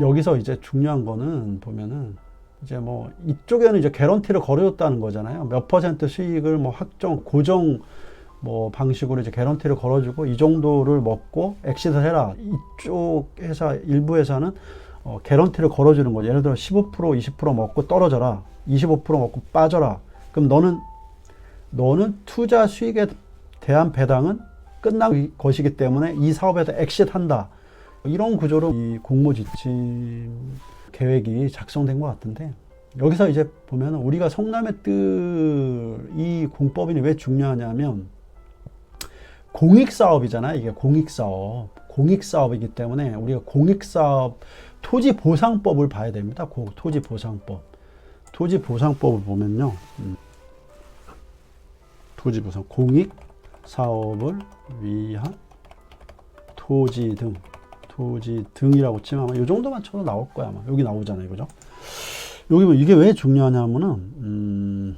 여기서 이제 중요한 거는 보면은 이제 뭐 이쪽에는 이제 개런티를 걸어줬다는 거잖아요. 몇 퍼센트 수익을 뭐 확정, 고정 뭐 방식으로 이제 개런티를 걸어주고 이 정도를 먹고 엑시트를 해라. 이쪽 회사, 일부 회사는 개런티를 걸어주는 거죠. 예를 들어 15%, 20% 먹고 떨어져라. 25% 먹고 빠져라. 그럼 너는 투자 수익에 대한 배당은 끝난 것이기 때문에 이 사업에서 엑시트한다. 이런 구조로 이 공모지침 계획이 작성된 것 같은데, 여기서 이제 보면 우리가 성남의 뜰 이 공법인이 왜 중요하냐면 공익사업이잖아요. 이게 공익사업이기 때문에 우리가 공익사업 토지보상법을 봐야 됩니다. 토지보상법을 보면요, 토지보상 공익사업을 위한 토지 등이라고 치면 아마 이 정도만 쳐도 나올 거야. 아마 여기 나오잖아요, 그죠? 여기 뭐 이게 왜 중요하냐면은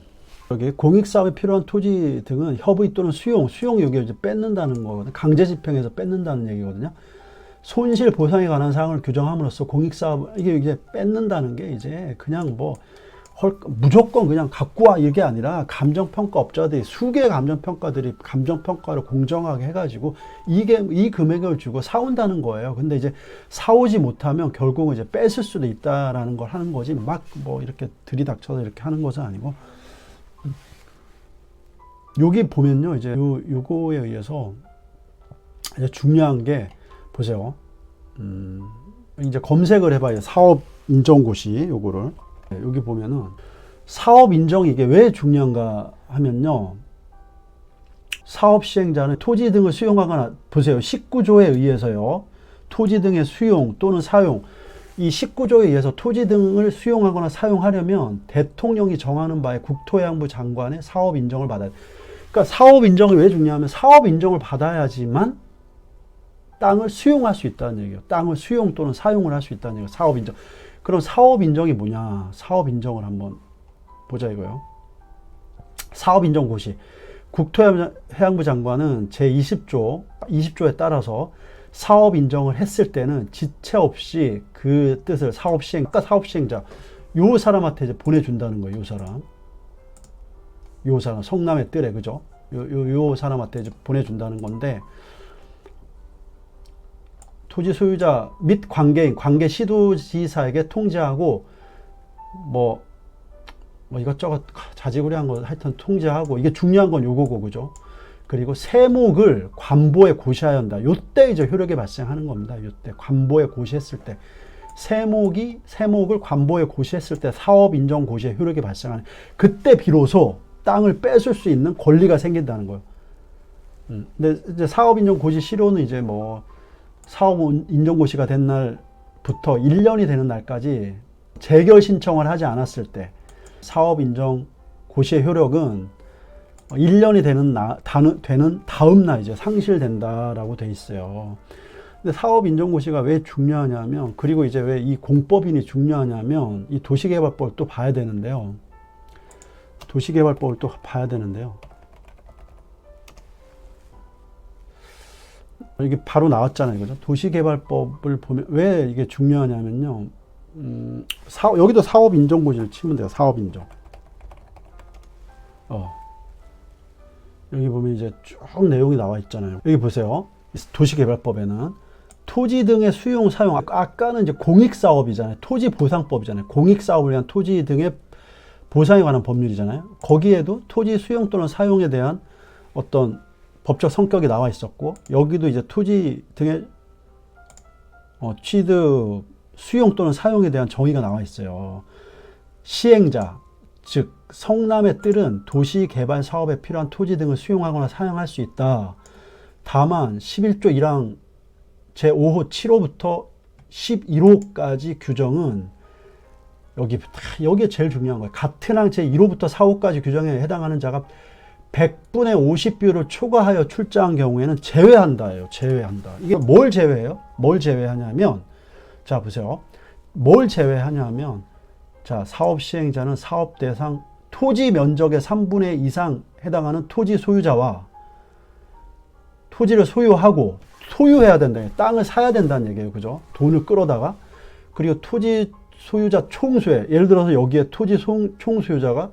여기 공익사업에 필요한 토지 등은 협의 또는 수용 여기 이제 뺏는다는 거거든요. 강제집행에서 뺏는다는 얘기거든요. 손실 보상에 관한 사항을 규정함으로써 공익사업 이게 뺏는다는 게 이제 그냥 뭐 무조건 그냥 갖고 와 이게 아니라 감정평가업자들이 수개의 감정평가들이 감정평가를 공정하게 해가지고 이 금액을 주고 사온다는 거예요. 근데 이제 사오지 못하면 결국은 이제 뺏을 수도 있다라는 걸 하는 거지, 막 뭐 이렇게 들이닥쳐서 이렇게 하는 것은 아니고. 여기 보면요, 이제 요거에 의해서 이제 중요한 게 보세요. 이제 검색을 해봐요. 사업 인정고시 요거를. 여기 보면은 사업 인정이 이게 왜 중요한가 하면요, 사업 시행자는 토지 등을 수용하거나, 보세요, 19조에 의해서요, 토지 등의 수용 또는 사용, 이 19조에 의해서 토지 등을 수용하거나 사용하려면 대통령이 정하는 바에 국토해양부 장관의 사업 인정을 받아야 돼. 그러니까 사업 인정이 왜 중요하면 사업 인정을 받아야지만 땅을 수용할 수 있다는 얘기예요. 땅을 수용 또는 사용을 할 수 있다는 얘기예요. 사업 인정. 그럼 사업 인정이 뭐냐? 사업 인정을 한번 보자 이거요. 사업 인정 고시. 국토해양부 장관은 제20조에 따라서 사업 인정을 했을 때는 지체 없이 그 뜻을 사업 시행자, 요 사람한테 이제 보내준다는 거예요. 요 사람, 성남의 뜰에, 그죠? 요 사람한테 이제 보내준다는 건데, 토지 소유자 및 관계 시도지사에게 통지하고 뭐 이것저것 자지구레한 거 하여튼 통지하고, 이게 중요한 건 요거고, 그죠? 그리고 세목을 관보에 고시해야 한다. 요때 이제 효력이 발생하는 겁니다. 요때 관보에 고시했을 때, 세목을 관보에 고시했을 때 사업 인정 고시에 효력이 발생하는, 그때 비로소 땅을 뺏을 수 있는 권리가 생긴다는 거예요. 근데 이제 사업 인정 고시 실효는 이제 뭐 사업 인정 고시가 된 날부터 1년이 되는 날까지 재결 신청을 하지 않았을 때 사업 인정 고시의 효력은 1년이 되는 다음 날 이제 상실된다라고 돼 있어요. 근데 사업 인정 고시가 왜 중요하냐면, 그리고 이제 왜 이 공법인이 중요하냐면, 이 도시개발법을 또 봐야 되는데요. 이게 바로 나왔잖아요, 그죠? 도시개발법을 보면 왜 이게 중요하냐면요. 여기도 사업 인정 고시를 치면 돼요. 사업 인정. 여기 보면 이제 쭉 내용이 나와 있잖아요. 여기 보세요. 도시개발법에는 토지 등의 수용, 사용, 아까는 이제 공익사업이잖아요. 토지보상법이잖아요. 공익사업을 위한 토지 등의 보상에 관한 법률이잖아요. 거기에도 토지 수용 또는 사용에 대한 어떤 법적 성격이 나와 있었고, 여기도 이제 토지 등의 취득, 수용 또는 사용에 대한 정의가 나와 있어요. 시행자, 즉 성남의 뜰은 도시개발 사업에 필요한 토지 등을 수용하거나 사용할 수 있다. 다만 11조 1항 제5호 7호부터 11호까지 규정은 여기에 제일 중요한 거예요. 같은 항 제1호부터 4호까지 규정에 해당하는 자가 100분의 50비율을 초과하여 출자한 경우에는 제외한다예요. 제외한다. 이게 뭘 제외해요? 뭘 제외하냐면, 자 보세요. 뭘 제외하냐면, 자, 사업 시행자는 사업 대상 토지 면적의 3분의 2 이상 해당하는 토지 소유자와 토지를 소유해야 된다. 땅을 사야 된다는 얘기예요. 그죠? 돈을 끌어다가. 그리고 토지 소유자 총수에, 예를 들어서 여기에 토지 총소유자가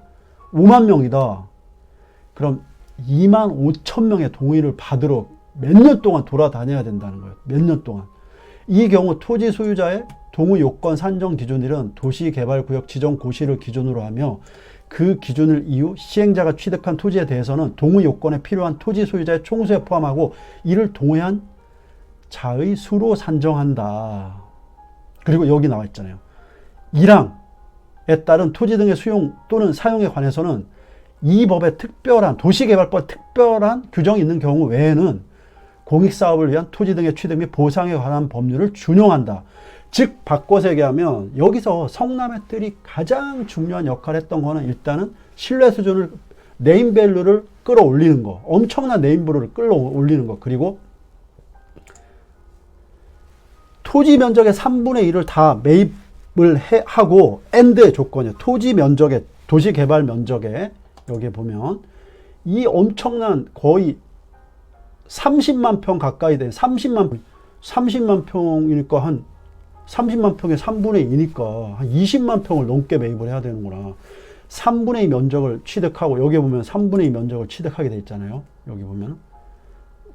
5만 명이다. 그럼 2만 5천 명의 동의를 받으러 몇 년 동안 돌아다녀야 된다는 거예요. 몇 년 동안. 이 경우 토지 소유자의 동의 요건 산정 기준일은 도시개발구역 지정 고시를 기준으로 하며 그 기준을 이후 시행자가 취득한 토지에 대해서는 동의 요건에 필요한 토지 소유자의 총수에 포함하고 이를 동의한 자의 수로 산정한다. 그리고 여기 나와 있잖아요. 1항에 따른 토지 등의 수용 또는 사용에 관해서는 이 법의 특별한 도시개발법 특별한 규정이 있는 경우 외에는 공익사업을 위한 토지 등의 취득 및 보상에 관한 법률을 준용한다. 즉 바꿔서 얘기하면 여기서 성남의 뜰이 가장 중요한 역할을 했던 거는 일단은 신뢰 수준을 네임밸류를 끌어올리는 거. 엄청난 네임밸류를 끌어올리는 거. 그리고 토지 면적의 3분의 1을 다 매입을 하고 엔드의 조건이에요. 토지 면적의 도시개발 면적에 여기에 보면 이 엄청난 거의 30만 평 가까이 된 30만 평이니까 한 30만 평의 3분의 2니까 한 20만 평을 넘게 매입을 해야 되는구나. 3분의 2 면적을 취득하고 여기 보면 3분의 2 면적을 취득하게 돼 있잖아요. 여기 보면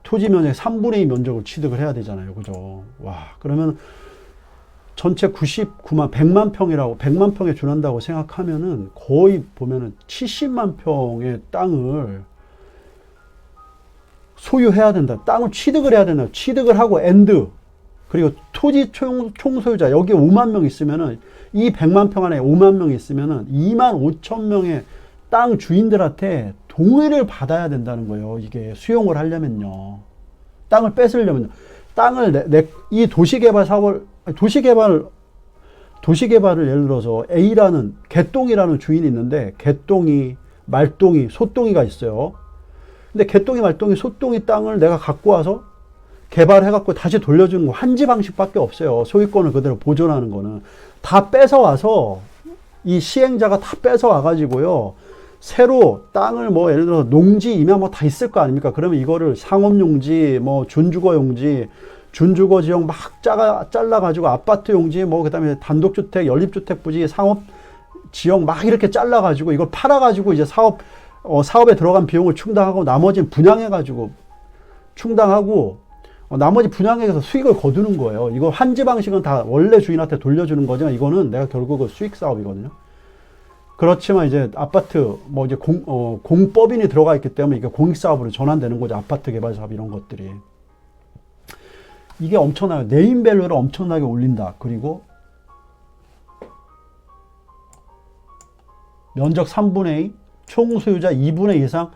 토지 면적의 3분의 2 면적을 취득을 해야 되잖아요. 그죠? 와, 그러면 전체 99만 100만 평이라고 100만 평에 준한다고 생각하면은 거의 보면은 70만 평의 땅을 소유해야 된다. 땅을 취득을 해야 된다. 취득을 하고 엔드 그리고 토지 총소유자 여기 5만 명 있으면은 이 100만 평 안에 5만 명이 있으면은 2만 5천 명의 땅 주인들한테 동의를 받아야 된다는 거예요. 이게 수용을 하려면요. 땅을 뺏으려면요. 땅을 이 도시개발 사업을 도시개발을 예를 들어서 A라는 개똥이라는 주인이 있는데 개똥이, 말똥이, 소똥이가 있어요. 근데 개똥이, 말똥이, 소똥이 땅을 내가 갖고 와서 개발해갖고 다시 돌려주는 거 한지 방식밖에 없어요. 소유권을 그대로 보존하는 거는. 다 뺏어와서 이 시행자가 다 뺏어와가지고요. 새로 땅을 뭐 예를 들어 농지 임야 뭐 다 있을 거 아닙니까? 그러면 이거를 상업용지, 뭐 준주거용지, 준주거 지역 막 잘라가지고 아파트 용지, 뭐 그다음에 단독주택, 연립주택 부지, 상업 지역 막 이렇게 잘라가지고 이걸 팔아가지고 이제 사업에 들어간 비용을 충당하고 나머지는 분양해가지고 충당하고 나머지 분양해서 수익을 거두는 거예요. 이거 한지 방식은 다 원래 주인한테 돌려주는 거지만 이거는 내가 결국은 수익 사업이거든요. 그렇지만 이제 아파트 뭐 이제 공법인이 들어가 있기 때문에 이게 공익 사업으로 전환되는 거죠. 아파트 개발 사업 이런 것들이. 이게 엄청나요. 네임밸류를 엄청나게 올린다. 그리고 면적 3분의 2, 총 소유자 2분의 2 이상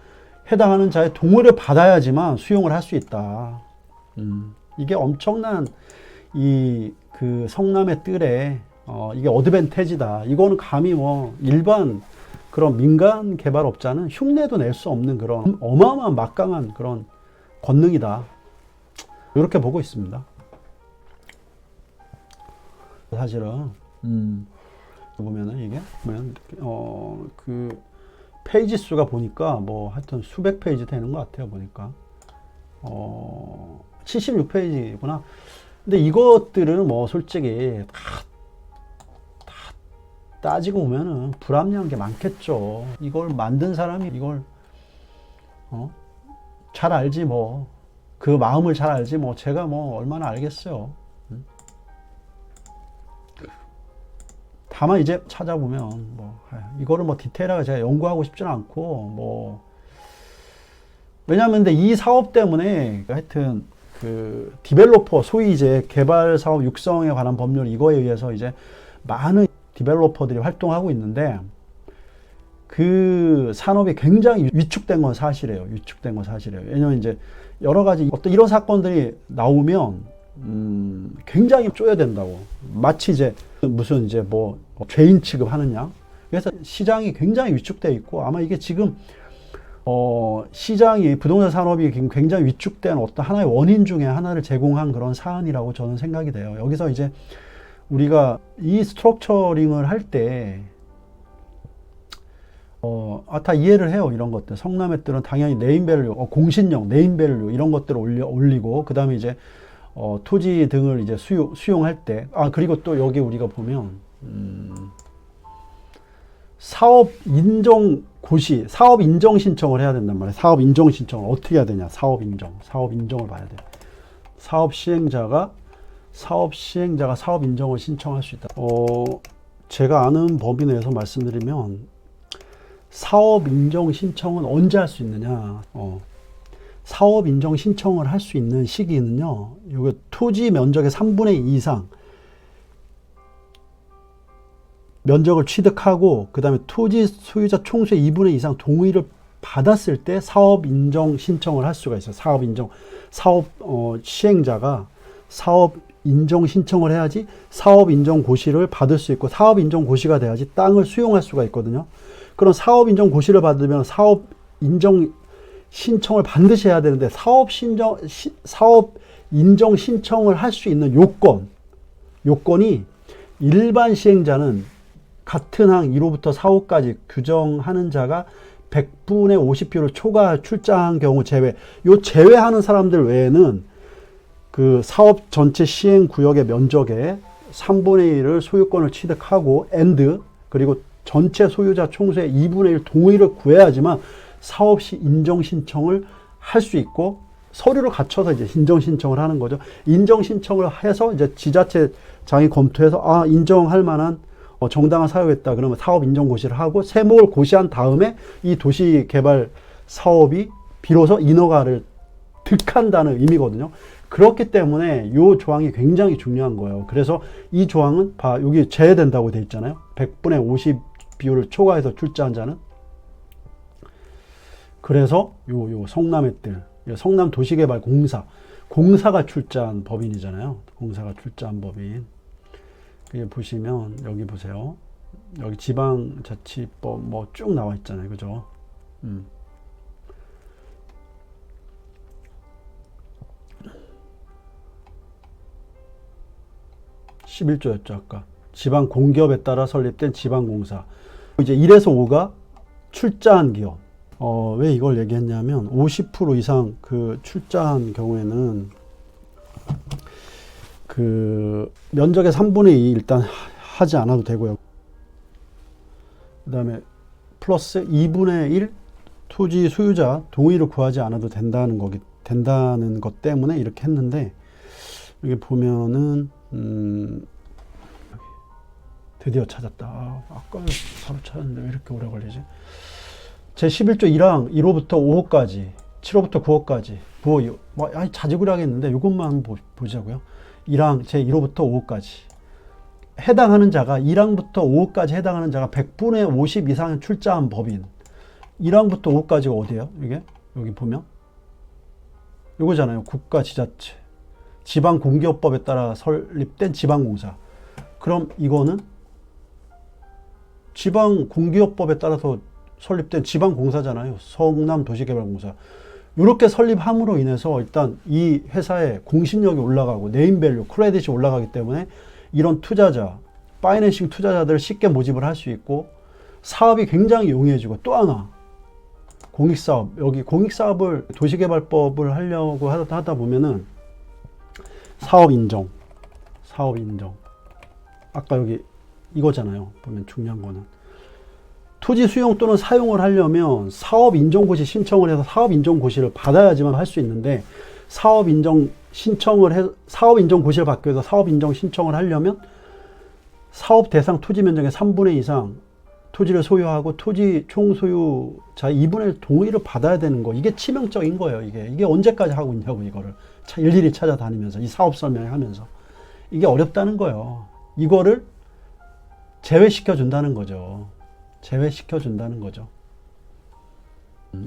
해당하는 자의 동의를 받아야지만 수용을 할 수 있다. 이게 엄청난 그 성남의 뜰에 이게 어드밴티지다. 이거는 감히 뭐 일반 그런 민간 개발업자는 흉내도 낼 수 없는 그런 어마어마한 막강한 그런 권능이다. 이렇게 보고 있습니다. 사실은 보면은 이게 보면 그 페이지 수가 보니까 뭐 하여튼 수백 페이지 되는 것 같아요. 보니까 76페이지구나. 근데 이것들은 뭐 솔직히 다 따지고 보면은 불합리한 게 많겠죠. 이걸 만든 사람이 이걸 잘 알지 뭐. 그 마음을 잘 알지 뭐. 제가 뭐 얼마나 알겠어요. 다만 이제 찾아보면 뭐 이거를 뭐 디테일하게 제가 연구하고 싶지는 않고 뭐 왜냐하면 근데 이 사업 때문에 하여튼 그 디벨로퍼 소위 이제 개발 사업 육성에 관한 법률 이거에 의해서 이제 많은 디벨로퍼들이 활동하고 있는데 그 산업이 굉장히 위축된 건 사실이에요. 위축된 건 사실이에요. 왜냐면 이제 여러 가지 어떤 이런 사건들이 나오면 굉장히 쪼여된다고. 마치 이제 무슨 이제 뭐 죄인 취급하느냐. 그래서 시장이 굉장히 위축되어 있고 아마 이게 지금 시장이 부동산 산업이 굉장히 위축된 어떤 하나의 원인 중에 하나를 제공한 그런 사안이라고 저는 생각이 돼요. 여기서 이제 우리가 이 스트럭처링을 할 때 다 이해를 해요. 이런 것들. 성남의 뜰은 당연히 네임밸류, 공신력, 네임밸류 이런 것들을 올리고 그 다음에 이제 토지 등을 이제 수용할 때, 그리고 또 여기 우리가 보면, 사업 인정 신청을 해야 된단 말이에요. 사업 인정 신청을 어떻게 해야 되냐? 사업 인정을 봐야 돼요. 사업 시행자가 사업 인정을 신청할 수 있다. 제가 아는 범위 내에서 말씀드리면, 사업 인정 신청은 언제 할 수 있느냐? 사업 인정 신청을 할 수 있는 시기는요, 이거 토지 면적의 3분의 2 이상 면적을 취득하고, 그 다음에 토지 소유자 총수의 2분의 2 이상 동의를 받았을 때 사업 인정 신청을 할 수가 있어요. 사업 시행자가 사업 인정 신청을 해야지 사업 인정 고시를 받을 수 있고, 사업 인정 고시가 돼야지 땅을 수용할 수가 있거든요. 그럼 사업 인정 고시를 받으면 사업 인정 신청을 반드시 해야 되는데, 사업 인정 신청을 할 수 있는 요건이 일반 시행자는 같은 항 1호부터 4호까지 규정하는 자가 100분의 50표를 초과 출자한 경우 제외. 요 제외하는 사람들 외에는 그 사업 전체 시행 구역의 면적의 3분의 1을 소유권을 취득하고 그리고 전체 소유자 총수의 2분의 1 동의를 구해야지만 사업시 인정 신청을 할 수 있고, 서류를 갖춰서 이제 인정 신청을 하는 거죠. 인정 신청을 해서 이제 지자체장이 검토해서 인정할 만한 정당한 사유였다. 그러면 사업 인정 고시를 하고 세목을 고시한 다음에 이 도시개발 사업이 비로소 인허가를 득한다는 의미거든요. 그렇기 때문에 이 조항이 굉장히 중요한 거예요. 그래서 이 조항은 여기 제외된다고 돼 있잖아요. 100분의 50 비율을 초과해서 출자한 자는. 그래서 요 성남의 뜰, 성남 도시개발 공사가 출자한 법인이잖아요. 공사가 출자한 법인. 보시면 여기 보세요. 여기 지방자치법 뭐 쭉 나와 있잖아요. 그죠? 11조였죠, 아까. 지방 공기업에 따라 설립된 지방공사. 이제 1에서 5가 출자한 기업. 왜 이걸 얘기했냐면, 50% 이상 그 출자한 경우에는 그 면적의 3분의 2 일단 하지 않아도 되고요. 그 다음에 플러스 2분의 1 토지 소유자 동의를 구하지 않아도 된다는 것 때문에 이렇게 했는데, 여기 보면은 드디어 찾았다. 아까 바로 찾았는데 왜 이렇게 오래 걸리지? 제11조 1항 1호부터 5호까지, 7호부터 9호까지, 자지구리하겠는데 이것만 한번 보자고요. 1항 제1호부터 5호까지 해당하는 자가, 1항부터 5호까지 해당하는 자가 100분의 50 이상 출자한 법인. 1항부터 5호까지가 어디예요? 이게 여기 보면 이거잖아요. 국가지자체, 지방공기업법에 따라 설립된 지방공사. 그럼 이거는 지방공기업법에 따라서 설립된 지방공사잖아요. 성남도시개발공사. 이렇게 설립함으로 인해서 일단 이 회사의 공신력이 올라가고 네임밸류, 크레딧이 올라가기 때문에 이런 투자자, 파이낸싱 투자자들을 쉽게 모집을 할 수 있고, 사업이 굉장히 용이해지고, 또 하나 공익사업, 여기 공익사업을 도시개발법을 하려고 하다 보면은 사업 인정. 아까 여기 이거잖아요. 보면 중요한 거는 토지 수용 또는 사용을 하려면 사업 인정 고시 신청을 해서 사업 인정 고시를 받아야지만 할 수 있는데, 사업 인정 고시를 받기 위해서 사업 인정 신청을 하려면 사업 대상 토지 면적의 3분의 2 이상 토지를 소유하고 토지 총소유자 2분의 1 동의를 받아야 되는 거. 이게 치명적인 거예요. 이게 언제까지 하고 있냐고, 이거를 일일이 찾아다니면서 이 사업 설명하면서. 이게 어렵다는 거예요. 이거를 제외시켜 준다는 거죠.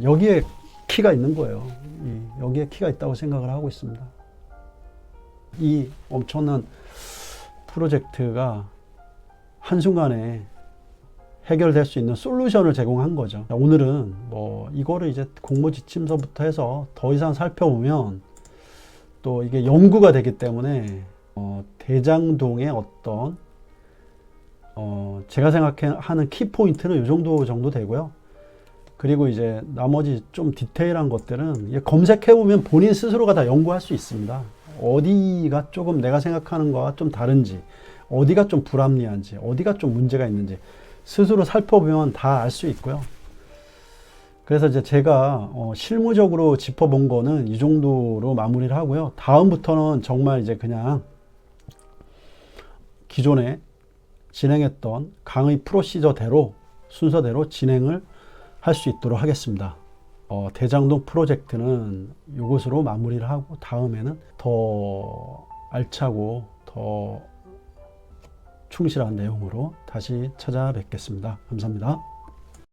여기에 키가 있는 거예요. 여기에 키가 있다고 생각을 하고 있습니다. 이 엄청난 프로젝트가 한순간에 해결될 수 있는 솔루션을 제공한 거죠. 오늘은 이거를 이제 공모지침서부터 해서 더 이상 살펴보면 또 이게 연구가 되기 때문에 대장동의 어떤 제가 생각하는 키포인트는 이 정도 되고요. 그리고 이제 나머지 좀 디테일한 것들은 검색해보면 본인 스스로가 다 연구할 수 있습니다. 어디가 조금 내가 생각하는 거와 좀 다른지, 어디가 좀 불합리한지, 어디가 좀 문제가 있는지 스스로 살펴보면 다 알 수 있고요. 그래서 이제 제가 실무적으로 짚어본 거는 이 정도로 마무리를 하고요. 다음부터는 정말 이제 그냥 기존에 진행했던 강의 프로시저대로 순서대로 진행을 할 수 있도록 하겠습니다. 대장동 프로젝트는 이것으로 마무리를 하고 다음에는 더 알차고 더 충실한 내용으로 다시 찾아뵙겠습니다. 감사합니다.